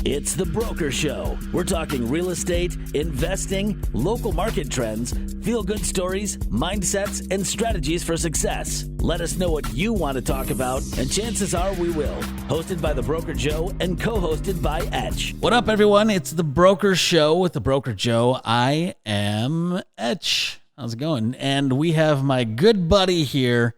It's The Broker Show. We're talking real estate, investing, local market trends, feel-good stories, mindsets, and strategies for success. Let us know what you want to talk about, and chances are we will. Hosted by The Broker Joe and co-hosted by Etch. What up, everyone? It's The Broker Show with The Broker Joe. I am Etch. How's it going? And we have my good buddy here,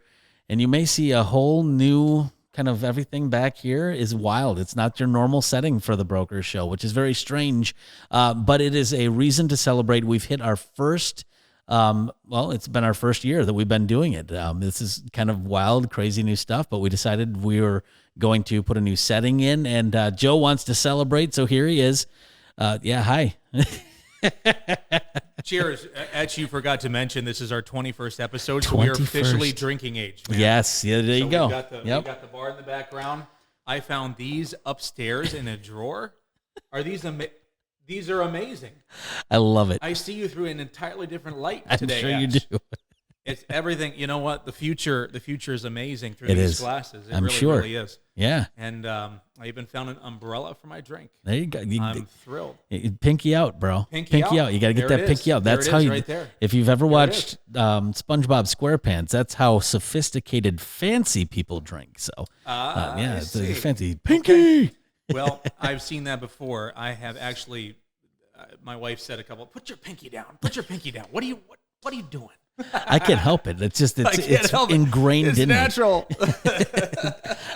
and you may see a whole new kind of everything back here is wild. It's not your normal setting for The Broker Show, which is very strange, but it is a reason to celebrate. We've hit our first, it's been our first year that we've been doing it. This is kind of wild, crazy new stuff, but we decided we were going to put a new setting in, and Joe wants to celebrate, so here he is. Hi. Cheers. Etch, you forgot to mention this is our 21st episode, so we are 21st. officially drinking age. Man. Yes, yeah, there you go. We got the bar in the background. I found these upstairs in a drawer. These are amazing. I love it. I see you through an entirely different light I'm today. sure you Etch. do. It's everything. You know what? The future is amazing through It these is. glasses. It I'm really, sure. really is. Yeah. And I even found an umbrella for my drink. There you go. I'm thrilled. Pinky out, bro. Pinky out. You got to get There that it pinky is. out. That's There how it is you. right there. If you've ever There it watched SpongeBob SquarePants, that's how sophisticated, fancy people drink. So, it's a fancy pinky. Okay. Well, I've seen that before. I have actually. My wife said a couple. Put your pinky down. Put your pinky down. What are you doing? I can't help it. It's just it's ingrained it's in natural. me.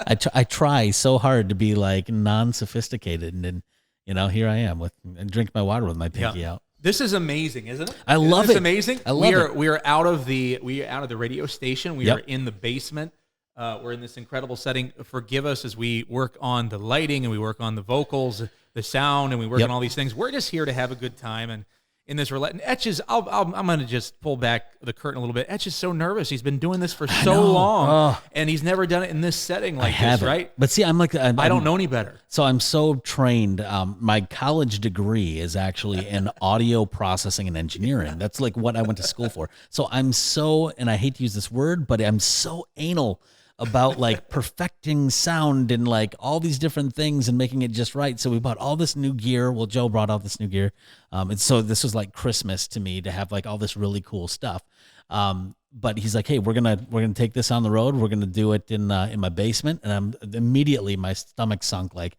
I try so hard to be like non-sophisticated, and then here I am I drink my water with my pinky out. This is amazing, isn't it? I love it. It's amazing. I love it. We are out of the radio station. We Yep. are in the basement. We're in this incredible setting. Forgive us as we work on the lighting and we work on the vocals, the sound, and we work Yep. on all these things. We're just here to have a good time. And in this roulette, and Etch is, I'm going to just pull back the curtain a little bit. Etch is so nervous. He's been doing this for so long, and he's never done it in this setting like this, right? But see, I don't know any better. So I'm so trained. My college degree is actually in audio processing and engineering. That's like what I went to school for. So and I hate to use this word, but I'm so anal about like perfecting sound and like all these different things and making it just right. So we bought all this new gear. Well, Joe brought out this new gear. And so this was like Christmas to me to have like all this really cool stuff. But he's like, hey, we're gonna take this on the road. We're gonna do it in my basement. And immediately my stomach sunk. Like,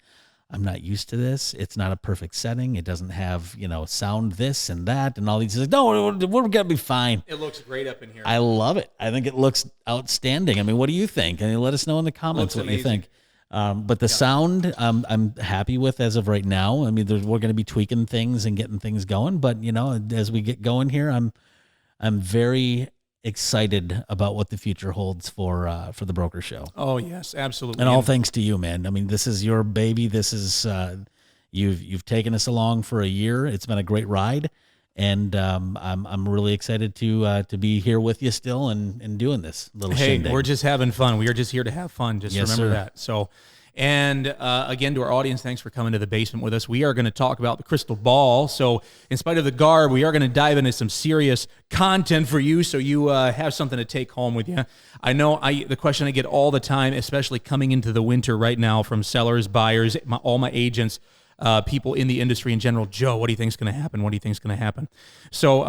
I'm not used to this. It's not a perfect setting. It doesn't have, sound this and that and all these. He's like, no, we're going to be fine. It looks great up in here. I love it. I think it looks outstanding. I mean, what do you think? And let us know in the comments what you think. But the sound, I'm happy with as of right now. I mean, we're going to be tweaking things and getting things going. But, as we get going here, I'm very excited about what the future holds for the Broker Show. Oh yes, absolutely. And all thanks to you, man. I mean, this is your baby. This is you've taken us along for a year. It's been a great ride, and I'm really excited to be here with you still and doing this little shindig. We're just having fun. We are just here to have fun. Just Yes, remember sir. that. So. And again, to our audience, thanks for coming to the basement with us. We are going to talk about the crystal ball. So in spite of the garb, we are going to dive into some serious content for you so you have something to take home with you. I know the question I get all the time, especially coming into the winter right now from sellers, buyers, all my agents, people in the industry in general. Joe, what do you think is going to happen? What do you think is going to happen? So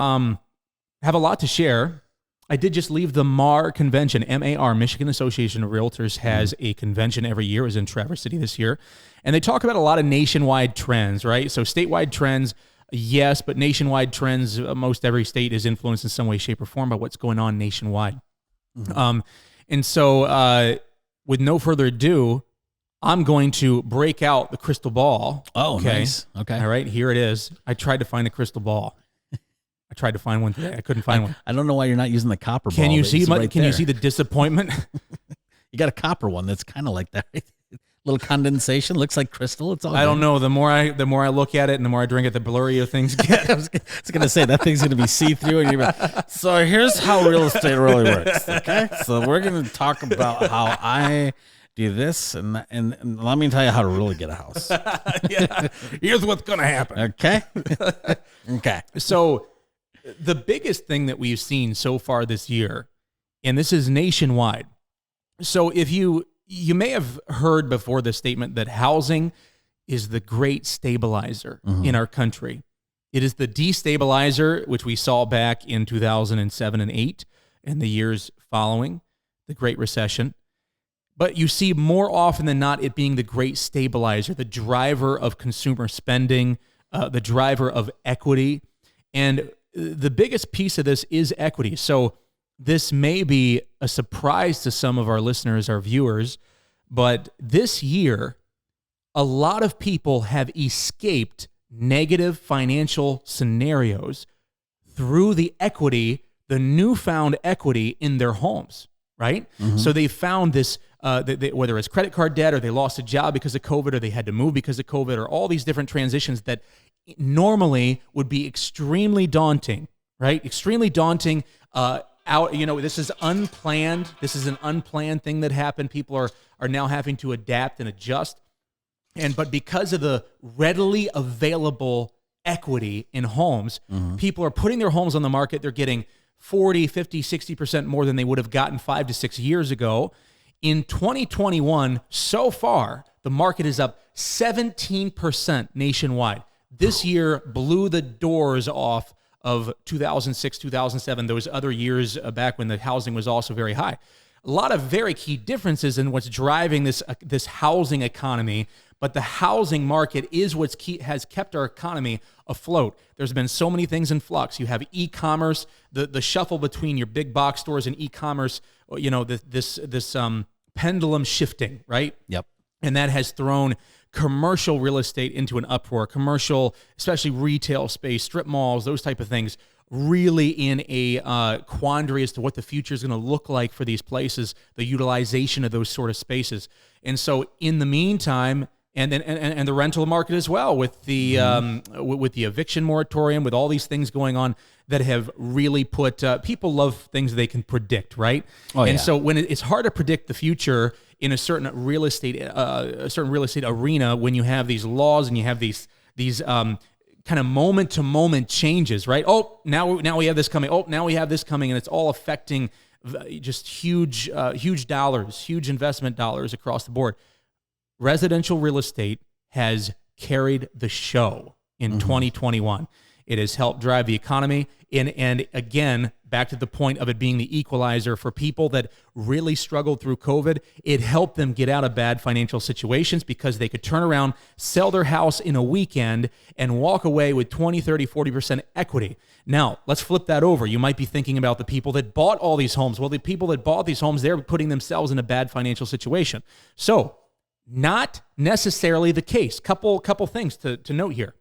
have a lot to share. I did just leave the MAR convention. MAR, Michigan Association of Realtors, has a convention every year. It was in Traverse City this year. And they talk about a lot of nationwide trends, right? So statewide trends, yes, but nationwide trends, most every state is influenced in some way, shape, or form by what's going on nationwide. Mm-hmm. And so with no further ado, I'm going to break out the crystal ball. Oh, nice. Okay. All right, here it is. I tried to find a crystal ball. I tried to find one today. I couldn't find one. I don't know why you're not using the copper ball. Can you see? Right Can you see the disappointment? You got a copper one that's kind of like that. Little condensation, looks like crystal. It's all. I don't know. The more I look at it, and the more I drink it, the blurrier things get. I was gonna say that thing's gonna be see through, and you're like, so here's how real estate really works. Okay, so we're gonna talk about how I do this, and let me tell you how to really get a house. Yeah, here's what's gonna happen. Okay, okay. So. The biggest thing that we've seen so far this year, and this is nationwide. So if you may have heard before the statement that housing is the great stabilizer in our country. It is the destabilizer, which we saw back in 2007 and 8 and the years following the Great Recession. But you see more often than not it being the great stabilizer, the driver of consumer spending, the driver of equity. And the biggest piece of this is equity. So this may be a surprise to some of our listeners, our viewers, but this year, a lot of people have escaped negative financial scenarios through the equity, the newfound equity in their homes, right? So they found this, whether it's credit card debt or they lost a job because of COVID or they had to move because of COVID or all these different transitions that normally would be extremely daunting, right? Extremely daunting. This is unplanned. This is an unplanned thing that happened. People are now having to adapt and adjust. But because of the readily available equity in homes, people are putting their homes on the market. They're getting 40, 50, 60% more than they would have gotten 5 to 6 years ago. In 2021, so far, the market is up 17% nationwide. This year blew the doors off of 2006, 2007, those other years back when the housing was also very high. A lot of very key differences in what's driving this housing economy, but the housing market is what's has kept our economy afloat. There's been so many things in flux. You have e-commerce, the shuffle between your big box stores and e-commerce, this pendulum shifting, right? Yep. And that has thrown commercial real estate into an uproar. Commercial, especially retail space, strip malls, those type of things, really in a quandary as to what the future is going to look like for these places, the utilization of those sort of spaces. And so in the meantime, and the rental market as well, with the with the eviction moratorium, with all these things going on that have really put people love things they can predict, right? So when it's hard to predict the future in a certain real estate arena, when you have these laws and you have these kind of moment to moment changes, right? Oh, now we have this coming. Oh, now we have this coming, and it's all affecting just huge dollars, huge investment dollars across the board. Residential real estate has carried the show in 2021. It has helped drive the economy. And again, back to the point of it being the equalizer for people that really struggled through COVID, it helped them get out of bad financial situations because they could turn around, sell their house in a weekend, and walk away with 20, 30, 40% equity. Now, let's flip that over. You might be thinking about the people that bought all these homes. Well, the people that bought these homes, they're putting themselves in a bad financial situation. So, not necessarily the case. Couple things to note here.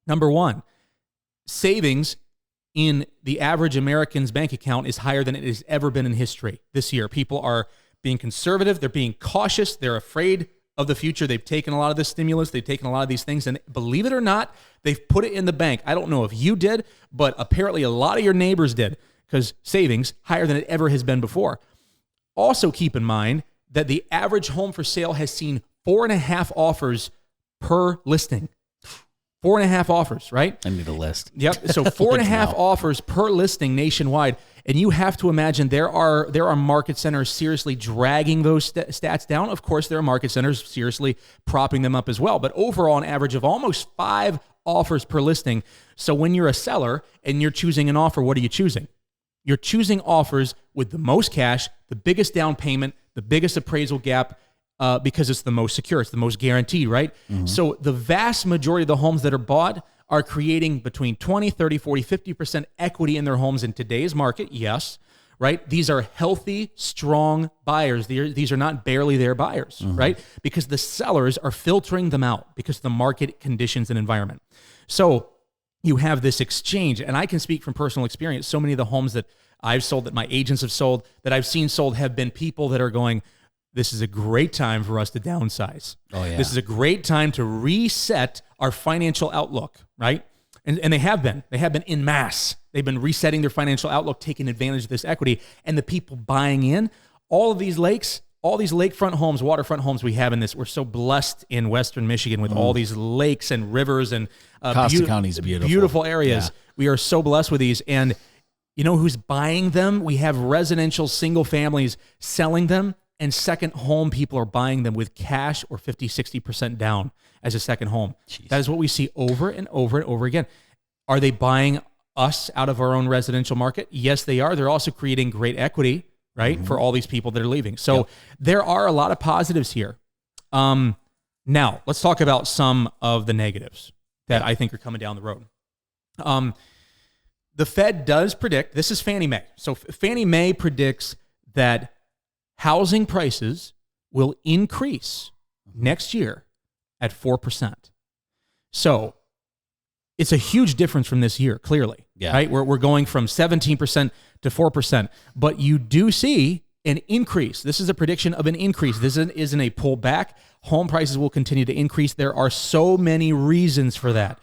Number one, savings in the average American's bank account is higher than it has ever been in history this year. People are being conservative. They're being cautious. They're afraid of the future. They've taken a lot of this stimulus. They've taken a lot of these things, and believe it or not, they've put it in the bank. I don't know if you did, but apparently a lot of your neighbors did, because savings higher than it ever has been before. Also keep in mind that the average home for sale has seen 4.5 offers per listing. 4.5 offers, right? I need a list. Yep. So 4.5 offers per listing nationwide. And you have to imagine there are market centers seriously dragging those stats down. Of course, there are market centers seriously propping them up as well. But overall, an average of almost 5 offers per listing. So when you're a seller and you're choosing an offer, what are you choosing? You're choosing offers with the most cash, the biggest down payment, the biggest appraisal gap, because it's the most secure, it's the most guaranteed, right? So the vast majority of the homes that are bought are creating between 20, 30, 40, 50% equity in their homes in today's market, yes, right? These are healthy, strong buyers. These are not barely there buyers, right? Because the sellers are filtering them out because of the market conditions and environment. So you have this exchange, and I can speak from personal experience. So many of the homes that I've sold, that my agents have sold, that I've seen sold, have been people that are going, this is a great time for us to downsize. Oh, yeah. This is a great time to reset our financial outlook, right? And they have been en masse. They've been resetting their financial outlook, taking advantage of this equity, and the people buying in. All of these lakes, all these lakefront homes, waterfront homes we have in this, we're so blessed in Western Michigan with all these lakes and rivers and Costa County's beautiful. Beautiful areas. Yeah. We are so blessed with these. And you know who's buying them? We have residential single families selling them. and second home, people are buying them with cash or 50, 60% down as a second home. Jeez. That is what we see over and over and over again. Are they buying us out of our own residential market? Yes, they are. They're also creating great equity, right, for all these people that are leaving. So there are a lot of positives here. Now, let's talk about some of the negatives that I think are coming down the road. The Fed does predict, this is Fannie Mae. So Fannie Mae predicts that housing prices will increase next year at 4%. So it's a huge difference from this year, clearly. Right? We're going from 17% to 4%. But you do see an increase. This is a prediction of an increase. This isn't a pullback. Home prices will continue to increase. There are so many reasons for that.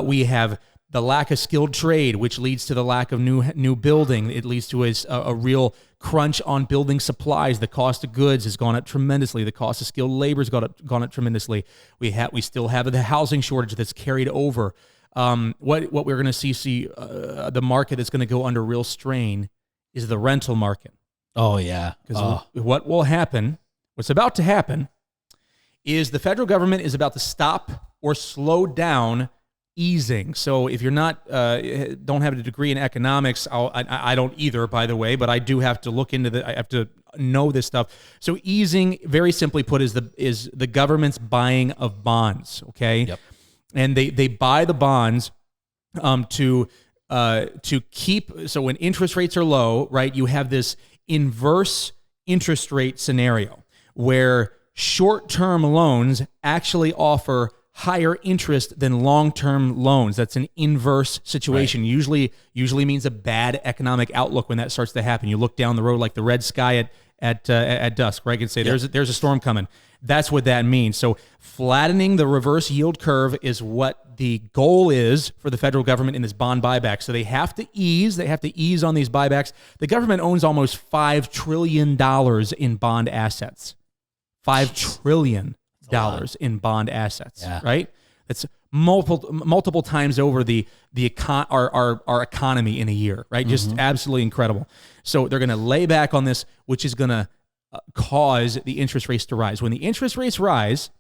We have the lack of skilled trade, which leads to the lack of new building. It leads to a real crunch on building supplies. The cost of goods has gone up tremendously. The cost of skilled labor has gone up tremendously. We still have the housing shortage that's carried over. What we're going to see the market that's going to go under real strain is the rental market. Oh, yeah. Because what will happen, what's about to happen, is the federal government is about to stop or slow down easing. So if you're not don't have a degree in economics, I don't either, by the way, but I do have to look into I have to know this stuff. So easing, very simply put, is the government's buying of bonds. Okay, Yep. and they buy the bonds to keep. So when interest rates are low, right, you have this inverse interest rate scenario where short-term loans actually offer higher interest than long-term loans. That's an inverse situation. Right. Usually means a bad economic outlook when that starts to happen. You look down the road like the red sky at dusk, right? You can say there's a storm coming. That's what that means. So flattening the reverse yield curve is what the goal is for the federal government in this bond buyback. So they have to ease on these buybacks. The government owns almost $5 trillion in bond assets. $5 trillion in bond assets, right? That's multiple times over our economy in a year, right? Just absolutely incredible. So they're going to lay back on this, which is going to cause the interest rates to rise. When the interest rates rise,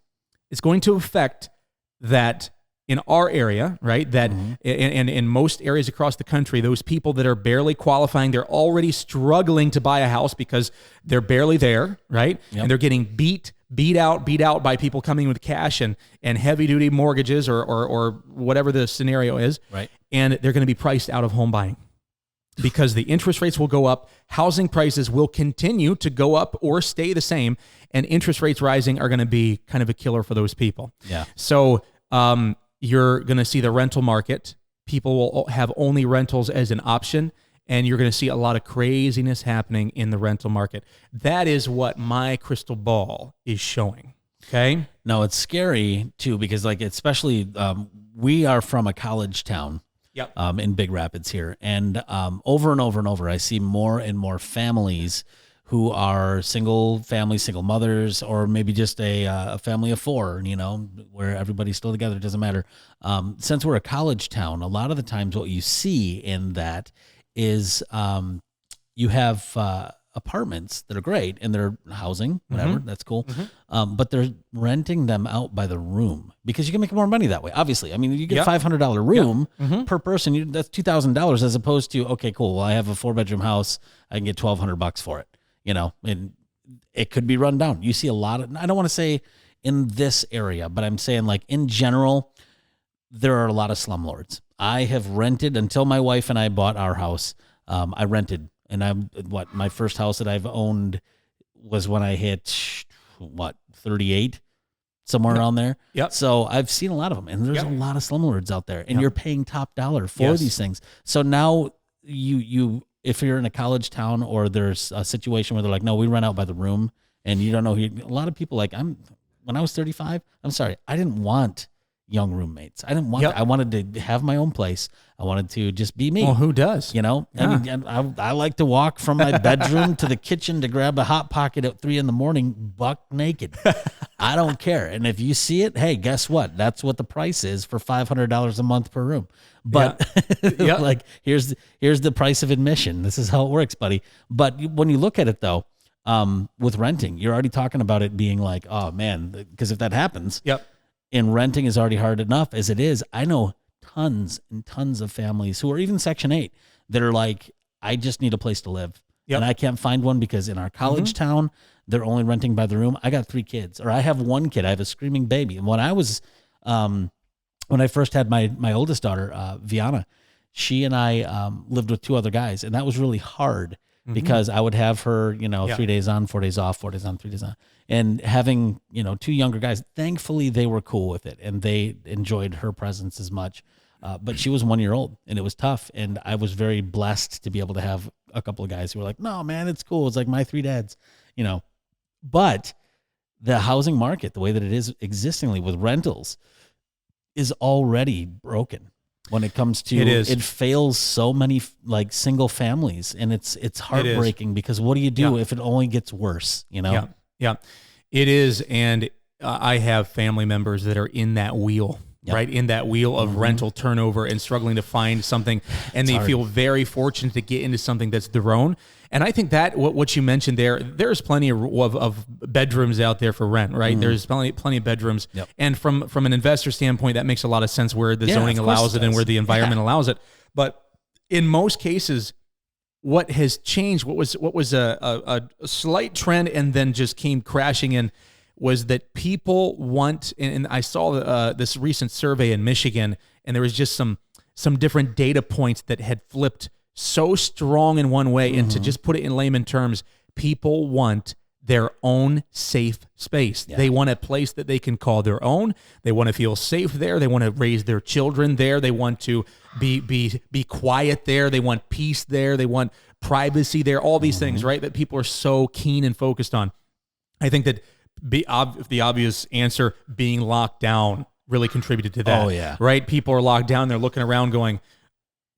it's going to affect that in our area, right? That in most areas across the country, those people that are barely qualifying, they're already struggling to buy a house because they're barely there, right? Yep. And they're getting beat out by people coming with cash and heavy duty mortgages or whatever the scenario is. Right. And they're going to be priced out of home buying because the interest rates will go up. Housing prices will continue to go up or stay the same. And interest rates rising are going to be kind of a killer for those people. Yeah. So, you're going to see the rental market. People will have only rentals as an option, and you're going to see a lot of craziness happening in the rental market. That is what my crystal ball is showing. Okay. No, it's scary too, because especially we are from a college town. Yep. In Big Rapids here, and over and over and over, I see more and more families who are single mothers, or maybe just a family of four, where everybody's still together. It doesn't matter. Since we're a college town, a lot of the times what you see in that is you have apartments that are great and they're housing, whatever, that's cool. But they're renting them out by the room because you can make more money that way. Obviously, I mean, you get $500 room per person. That's $2,000 as opposed to, okay, cool. Well, I have a 4-bedroom house. I can get $1,200 for it. And it could be run down. You see a lot of, I don't want to say in this area, but I'm saying in general, there are a lot of slumlords. I have rented until my wife and I bought our house. I rented, and my first house that I've owned was when I hit 38, somewhere around there. Yep. So I've seen a lot of them, and there's a lot of slumlords out there, and you're paying top dollar for these things. So now if you're in a college town or there's a situation where they're like, no, we rent out by the room, and you don't know a lot of people when I was 35, I'm sorry, I didn't want young roommates. I didn't want I wanted to have my own place. I wanted to just be me. Well, who does? I mean, I like to walk from my bedroom to the kitchen to grab a Hot Pocket at 3 a.m, buck naked. I don't care. And if you see it, hey, guess what? That's what the price is for $500 a month per room. But here's the price of admission. This is how it works, buddy. But when you look at it though, with renting. You're already talking about it being like, oh man, because if that happens, Yep. and renting is already hard enough as it is. I know tons and tons of families who are even Section 8 that are like, I just need a place to live. Yep. And I can't find one because in our college town, they're only renting by the room. I got 3 kids, or I have 1 kid. I have a screaming baby. And when I was, when I first had my oldest daughter, Viana, she and I lived with 2 other guys, and that was really hard because I would have her, 3 days on, 4 days off, 4 days on, 3 days on. And having, 2 younger guys, thankfully they were cool with it and they enjoyed her presence as much. But she was 1 year old and it was tough. And I was very blessed to be able to have a couple of guys who were like, no, man, it's cool. It's like my 3 dads, But the housing market, the way that it is existingly with rentals, is already broken. When it comes to it fails so many like single families, and it's heartbreaking because what do you do if it only gets worse? Yeah, it is. And I have family members that are in that wheel, right? In that wheel of rental turnover and struggling to find something. And they feel very fortunate to get into something that's their own. And I think that what you mentioned there's plenty of bedrooms out there for rent, right? There's plenty of bedrooms. Yep. And from an investor standpoint, that makes a lot of sense where the zoning allows it and where the environment allows it. But in most cases, what has changed, what was a slight trend and then just came crashing in, was that people want, and I saw this recent survey in Michigan, and there was just some different data points that had flipped so strong in one way. And to just put it in layman terms, people want their own safe space. Yeah. They want a place that they can call their own. They want to feel safe there. They want to raise their children there. They want to be quiet there. They want peace there. They want privacy there. All these things, right, that people are so keen and focused on. I think that the obvious answer, being locked down, really contributed to that. Oh, yeah. Right? People are locked down. They're looking around going,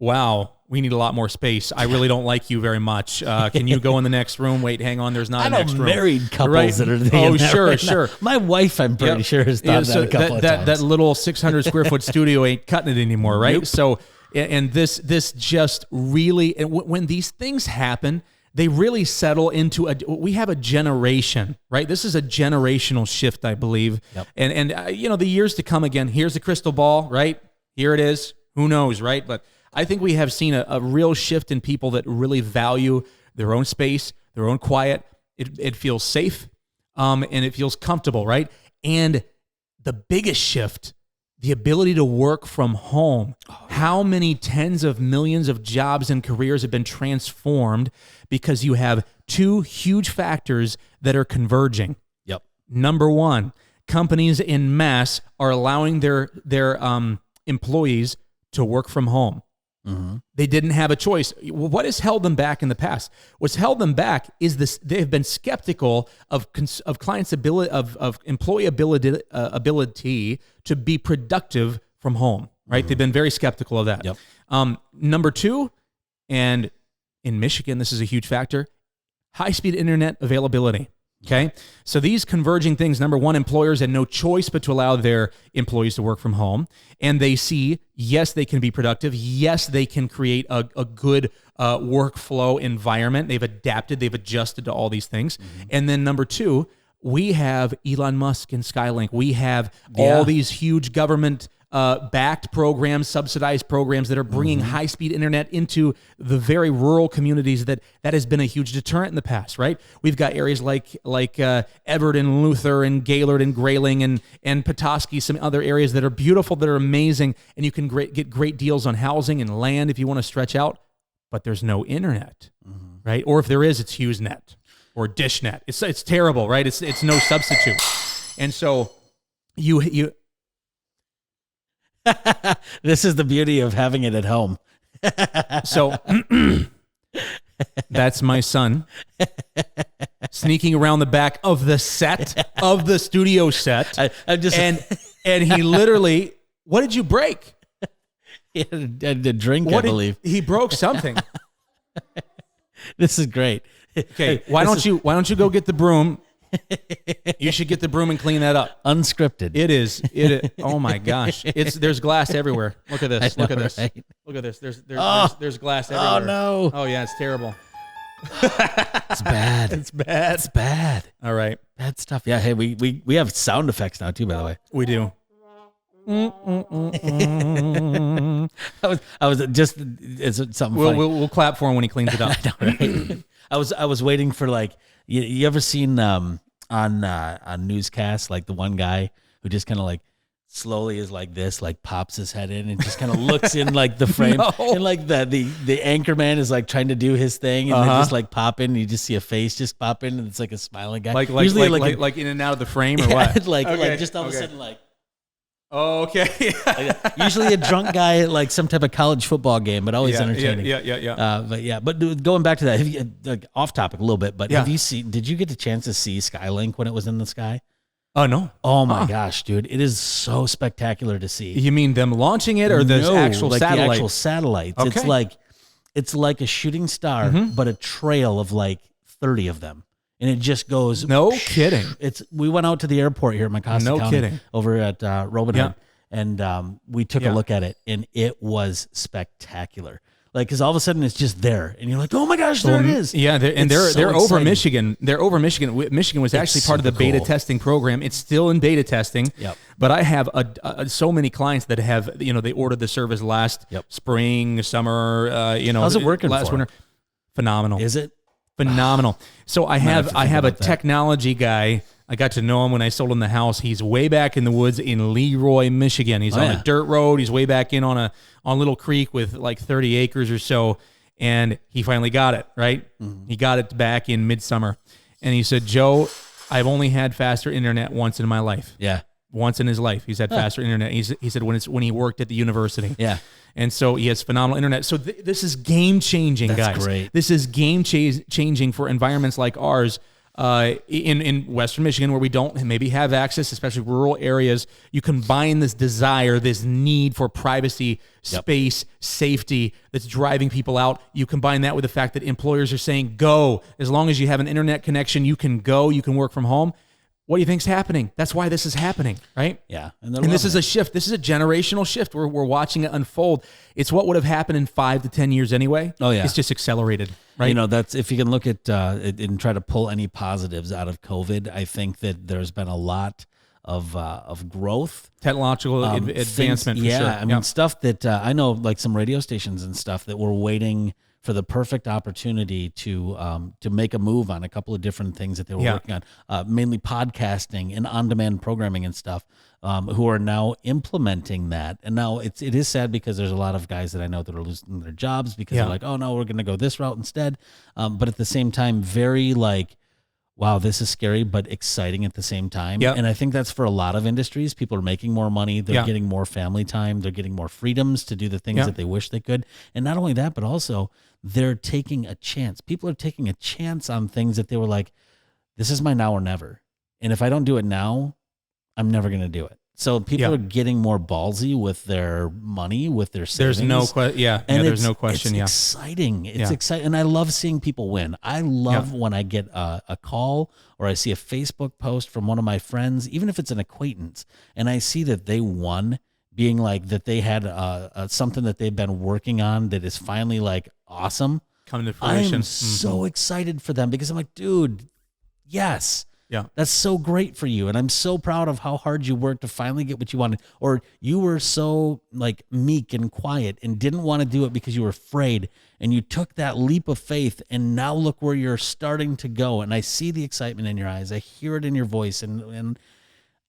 wow, we need a lot more space. I really don't like you very much. Can you go in the next room? Wait, hang on. There's not a next room. Married couples right? that are sure. Now. My wife, I'm pretty sure, has thought that a couple of times. That little 600 square foot studio ain't cutting it anymore, right? Nope. So, and this just really, and when these things happen, they really settle into we have a generation, right? This is a generational shift, I believe. Yep. And the years to come again, here's the crystal ball, right? Here it is. Who knows, right? But I think we have seen a real shift in people that really value their own space, their own quiet. It feels safe, and it feels comfortable, right? And the biggest shift, the ability to work from home. How many tens of millions of jobs and careers have been transformed because you have 2 huge factors that are converging? Yep. Number 1, companies in mass are allowing their employees to work from home. They didn't have a choice. What has held them back in the past? What's held them back is this: they have been skeptical of clients' ability, of employee ability to be productive from home. Right? They've been very skeptical of that. Yep. Number 2, and in Michigan, this is a huge factor: high-speed internet availability. Okay. So these converging things, number 1, employers had no choice but to allow their employees to work from home. And they see, yes, they can be productive. Yes, they can create a good workflow environment. They've adapted, they've adjusted to all these things. And then number 2, we have Elon Musk and Skylink. We have all these huge government backed programs, subsidized programs that are bringing high-speed internet into the very rural communities that has been a huge deterrent in the past, right? We've got areas like Everett and Luther and Gaylord and Grayling and Petoskey, some other areas that are beautiful, that are amazing, and you can get great deals on housing and land if you want to stretch out, but there's no internet, right? Or if there is, it's HughesNet or DishNet. It's terrible, right? It's no substitute. And so you This is the beauty of having it at home. So that's my son sneaking around the back of the set, of the studio set. And he literally, what did you break? He had a drink, I believe. He broke something. This is great. Okay, why don't you go get the broom? You should get the broom and clean that up. Unscripted. It is. Oh my gosh! There's glass everywhere. Look at this. Look at this. Right? Look at this. There's glass everywhere. Oh no. Oh yeah, it's terrible. It's bad. It's bad. It's bad. All right. Bad stuff. Yeah. Hey, we have sound effects now too, by the way. We do. I was just it's something funny. We'll clap for him when he cleans it up. Right? I was waiting for like you ever seen on newscasts like the one guy who just kind of like slowly is like this, like pops his head in and just kind of looks in like the frame and like the anchor man is like trying to do his thing and then just like pop in and you just see a face just pop in and it's like a smiling guy. Like in and out of the frame or what? like just all of a sudden like. Oh, okay. Usually a drunk guy at like some type of college football game, but always entertaining. Yeah. But going back to that, have you, like off topic a little bit, but did you get the chance to see Skylink when it was in the sky? Oh, no. Oh my gosh, dude. It is so spectacular to see. You mean them launching it or the actual satellite? The actual satellites. Okay. It's like a shooting star, but a trail of like 30 of them. And it just goes. No kidding. We went out to the airport here in Mecosta County over at Robin Hood, and we took a look at it, and it was spectacular. Like, because all of a sudden it's just there, and you're like, oh my gosh, there it is. Yeah, they're over Michigan. They're over Michigan. Michigan was actually part of the beta testing program. It's still in beta testing. Yep. But I have so many clients that have, they ordered the service last spring, summer. How's it working last winter? Phenomenal. Is it? Phenomenal. So I have a technology guy. I got to know him when I sold him the house. He's way back in the woods in Leroy, Michigan. He's on a dirt road. He's way back in on a little creek with like 30 acres or so. And he finally got it, right? Mm-hmm. He got it back in midsummer. And he said, Joe, I've only had faster internet once in my life. Yeah. Once in his life, he's had faster internet. He said when he worked at the university. Yeah. And so he has phenomenal internet. So this is game changing, guys. That's great. This is game changing for environments like ours. In Western Michigan, where we don't maybe have access, especially rural areas, you combine this desire, this need for privacy, space, safety that's driving people out. You combine that with the fact that employers are saying, go. As long as you have an internet connection, you can go, you can work from home. What do you think's happening? That's why this is happening, right? Yeah. And this is a shift. This is a generational shift. We're watching it unfold. It's what would have happened in 5 to 10 years anyway. Oh, yeah. It's just accelerated, right? That's if you can look at and try to pull any positives out of COVID, I think that there's been a lot of growth. Technological advancement, for sure. I mean, stuff that I know, like some radio stations and stuff that were waiting for the perfect opportunity to make a move on a couple of different things that they were working on, mainly podcasting and on-demand programming and stuff, who are now implementing that. And now it is sad because there's a lot of guys that I know that are losing their jobs because they're like, oh no, we're going to go this route instead. But at the same time, very like, wow, this is scary, but exciting at the same time. Yep. And I think that's for a lot of industries. People are making more money. They're getting more family time. They're getting more freedoms to do the things that they wish they could. And not only that, but also they're taking a chance. People are taking a chance on things that they were like, this is my now or never. And if I don't do it now, I'm never going to do it. So people are getting more ballsy with their money, with their savings. There's no question. There's no question. It's exciting. It's exciting. And I love seeing people win. I love when I get a call or I see a Facebook post from one of my friends, even if it's an acquaintance, and I see that they won, being like that they had something that they've been working on that is finally like awesome. Coming to fruition. I'm so excited for them because I'm like, dude, yes. Yeah. That's so great for you. And I'm so proud of how hard you worked to finally get what you wanted. Or you were so like meek and quiet and didn't want to do it because you were afraid. And you took that leap of faith and now look where you're starting to go. And I see the excitement in your eyes. I hear it in your voice. And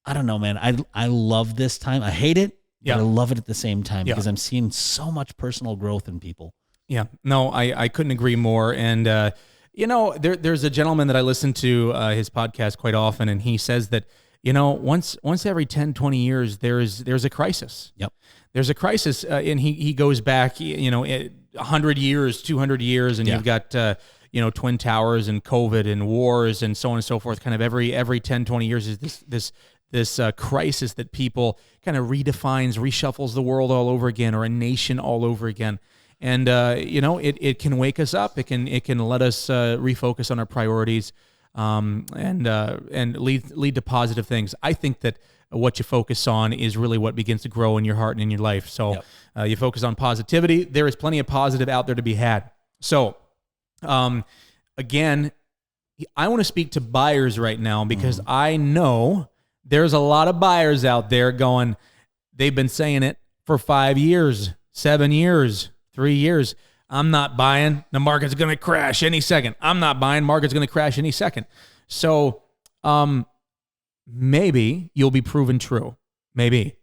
I don't know, man. I love this time. I hate it, but I love it at the same time because I'm seeing so much personal growth in people. Yeah. No, I couldn't agree more. And, there's a gentleman that I listen to his podcast quite often, and he says that, once every 10, 20 years, there's a crisis. Yep. There's a crisis, and he goes back, 100 years, 200 years, and you've got, Twin Towers and COVID and wars and so on and so forth. Kind of every 10, 20 years is this crisis that people kind of redefines, reshuffles the world all over again, or a nation all over again. And it can wake us up. It can let us refocus on our priorities, and lead to positive things. I think that what you focus on is really what begins to grow in your heart and in your life. So you focus on positivity. There is plenty of positive out there to be had. So again, I want to speak to buyers right now because I know there's a lot of buyers out there going, they've been saying it for 5 years, 7 years, 3 years. I'm not buying. The market's going to crash any second. I'm not buying. Market's going to crash any second. So maybe you'll be proven true. Maybe.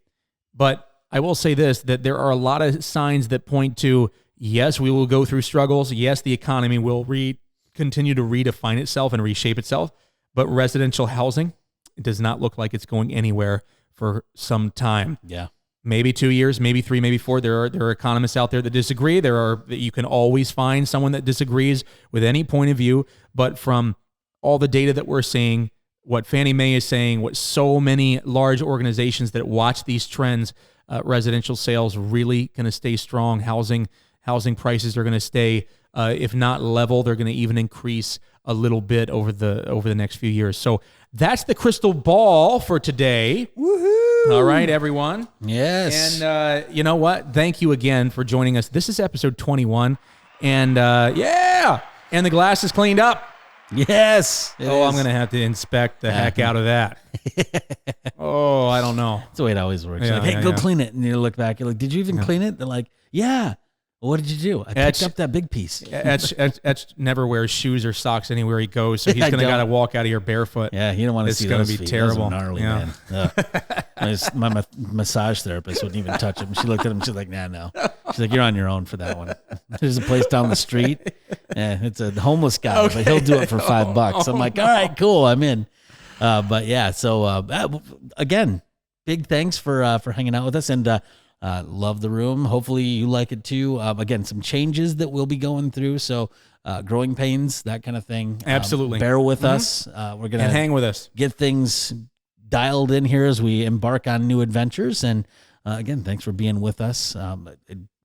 But I will say this, that there are a lot of signs that point to, yes, we will go through struggles. Yes, the economy will continue to redefine itself and reshape itself. But residential housing, it does not look like it's going anywhere for some time. Yeah. Maybe 2 years, maybe 3, maybe 4. There are economists out there that disagree. You can always find someone that disagrees with any point of view. But from all the data that we're seeing, what Fannie Mae is saying, what so many large organizations that watch these trends, residential sales really going to stay strong. Housing prices are going to stay, if not level, they're going to even increase a little bit over the next few years. So that's the crystal ball for today. Woohoo! All right, everyone. Yes. And you know what? Thank you again for joining us. This is episode 21. And and the glass is cleaned up. Yes. I'm going to have to inspect the heck out of that. I don't know. That's the way it always works. Yeah, Like, hey, go clean it. And you look back, you're like, did you even clean it? They're like, yeah. Well, what did you do? I picked up that big piece. Etch never wears shoes or socks anywhere he goes, so he's going to got to walk out of here barefoot. Yeah, you don't want to see those feet. It's going to be terrible. Those are gnarly, man. My massage therapist wouldn't even touch him. She looked at him. She's like, nah, no. She's like, you're on your own for that one. There's a place down the street. Yeah, it's a homeless guy, but he'll do it for $5. I'm like, all right, cool, I'm in. But yeah, so again, big thanks for hanging out with us, and love the room. Hopefully you like it too. Again, some changes that we'll be going through. So growing pains, that kind of thing. Absolutely. Bear with us. We're going to hang with us. Get things dialed in here as we embark on new adventures. And again, thanks for being with us.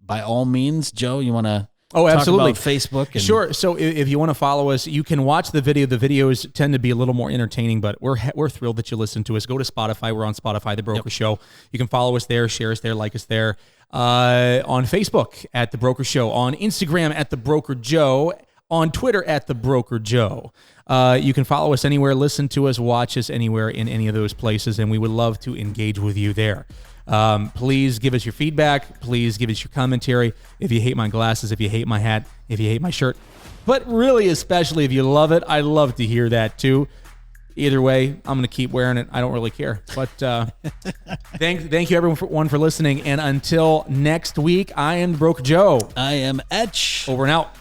By all means, Joe, you want to absolutely. talk about Facebook? Sure. So if you want to follow us, you can watch the video. The videos tend to be a little more entertaining, but we're thrilled that you listen to us. Go to Spotify. We're on Spotify, The Broker Show. You can follow us there, share us there, like us there. On Facebook at The Broker Show. On Instagram at The Broker Joe. On Twitter at The Broker Joe. You can follow us anywhere, listen to us, watch us anywhere in any of those places, and we would love to engage with you there. Please give us your feedback. Please give us your commentary. If you hate my glasses, if you hate my hat, if you hate my shirt, but really, especially if you love it, I'd love to hear that too. Either way, I'm going to keep wearing it. I don't really care. But thank you everyone for listening. And until next week, I am Broker Joe. I am Etch. Over and out.